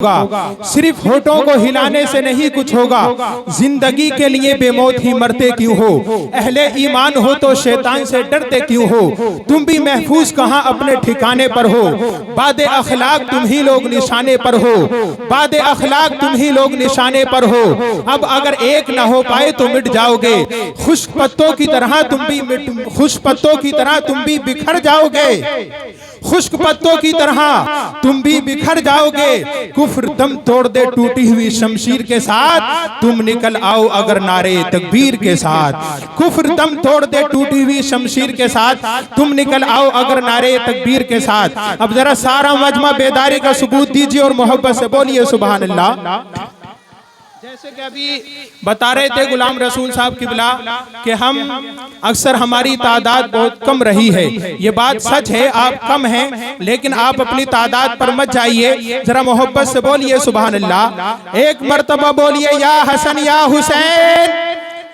होगा, सिर्फ होठों को हिलाने से नहीं कुछ होगा। जिंदगी के लिए बेमौत ही मरते क्यों हो? अहले ईमान हो तो शैतान से डरते क्यों हो? तुम भी महफूज कहाँ अपने ठिकाने पर हो? बादे अखलाक तुम ही लोग निशाने पर हो, बादे अखलाक तुम ही लोग निशाने पर हो। अब अगर एक ना हो पाए तो मिट जाओगे, खुश्क पत्तों की तरह खुश्क पत्तों की तरह तुम भी बिखर जाओगे, खुश्क पत्तों की तरह तुम भी बिखर जाओगे। कुफ्र दम तोड़ दे टूटी हुई शमशीर के साथ, तुम निकल आओ अगर नारे तकबीर के साथ। कुफ्र दम तोड़ दे टूटी हुई शमशीर के साथ, तुम निकल आओ अगर नारे तकबीर के साथ। अब जरा सारा मजमा बेदारी का सबूत दीजिए और मोहब्बत से बोलिए सुभान अल्लाह। जैसे कि अभी बता रहे थे गुलाम रसूल साहब किबला कि हम अक्सर हमारी तादाद बहुत कम रही है। ये बात सच है, आप कम हैं, लेकिन आप अपनी तादाद पर मत जाइए। जरा मोहब्बत से बोलिए सुभान अल्लाह। एक मर्तबा बोलिए या हसन या हुसैन,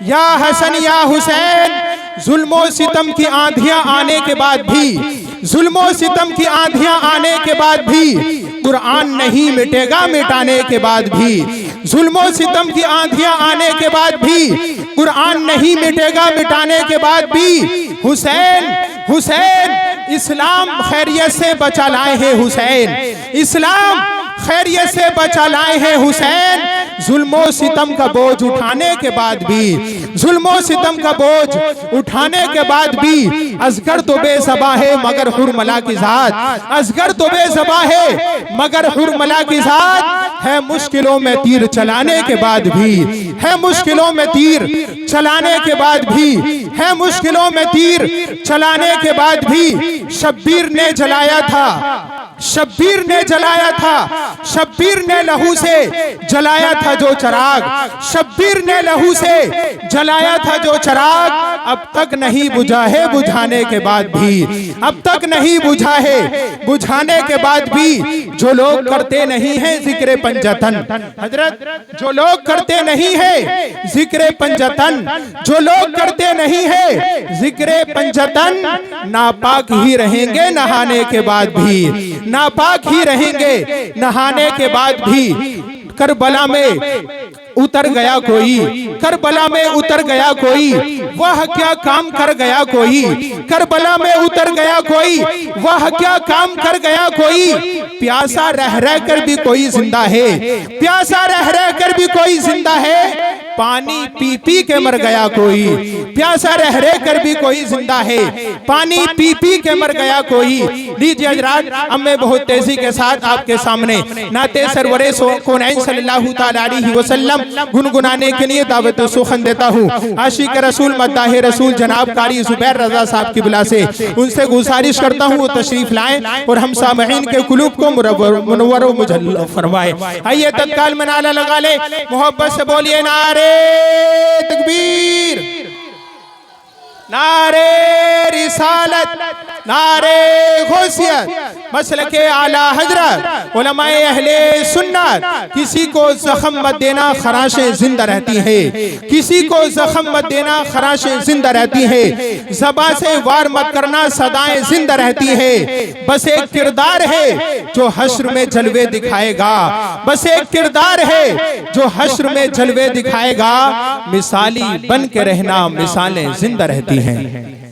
या हसन या हुसैन। जुल्मो सितम की आंधियां आने के बाद भी, जुल्मो सितम की आंधियां आने के बाद भी कुरान नहीं मिटेगा मिटाने के बाद भी। जुल्मो सितम की आंधियां आने के बाद भी कुरान नहीं मिटेगा मिटाने के बाद भी। हुसैन हुसैन इस्लाम खैरियत से बचा लाए हैं हुसैन, इस्लाम खैरियत से बचा लाए हैं हुसैन। जुल्मो सितम का बोझ उठाने के बाद भी, जुल्मो सितम का बोझ उठाने के बाद भी असगर तो बेज़बा है मगर हुरमला की जात, असगर तो बेज़बा है मगर हुरमला की जात। है मुश्किलों में तीर चलाने के बाद भी, है मुश्किलों में तीर चलाने के बाद भी, है मुश्किलों में तीर चलाने के बाद भी शब्बीर ने जलाया था, शब्बीर ने जलाया था, शब्बीर ने लहू से जलाया था जो चिराग, शब्बीर ने लहू से जलाया था जो चिराग। अब तक नहीं बुझा है बुझाने के बाद भी, अब तक नहीं बुझा है बुझाने के बाद भी। जो लोग करते नहीं हैं जिक्र पंजतन, हजरत जो लोग करते नहीं है जिक्र पंजतन, जो लोग करते नहीं है जिक्र पंजतन, नापाक ही रहेंगे नहाने के बाद भी, नापाक ही रहेंगे नहाने के बाद भी। करबला में उतर गया कोई, करबला में उतर गया कोई, वह क्या काम कर गया कोई, करबला में उतर गया कोई, वह क्या काम कर गया कोई। प्यासा रह रह कर भी कोई जिंदा है, प्यासा रह रह कर भी कोई जिंदा है। पानी पी पी के मर गया कोई, प्यासा रह रह कर भी कोई जिंदा है, पानी पी पी के मर गया कोई। लीजिए हजरात, अब मैं बहुत तेजी के साथ आपके सामने नाते सरवरे कौनैन सल्लल्लाहु तआला अलैहि वसल्लम गुनगुनाने के लिए दावत सुखन देता हूँ। आशिक रसूल मद्दाह रसूल जनाब कारी जुबैर रजा साहब की बिला से उनसे गुजारिश करता हूँ वो तशरीफ लाएं और हम सामईन के कुलूब को मुनव्वर मुजल्ल फरमाए। आइए तत्काल में नारा लगा ले, मोहब्बत से बोलिए नारे तकबीर, नारे रिसालत, नारे गौसियत, मसलके आला हजरत, उलमाए अहले सुन्नत। किसी को जख्म मत देना खराशें जिंदा रहती है, किसी को जख्म मत देना खराशें जिंदा रहती है। ज़बां से वार मत करना सदाएं जिंदा रहती है। बस एक किरदार है जो हश्र में जलवे दिखाएगा, बस एक किरदार है जो हश्र में जलवे दिखाएगा। मिसाली बन के रहना मिसालें जिंदा रहती हैं।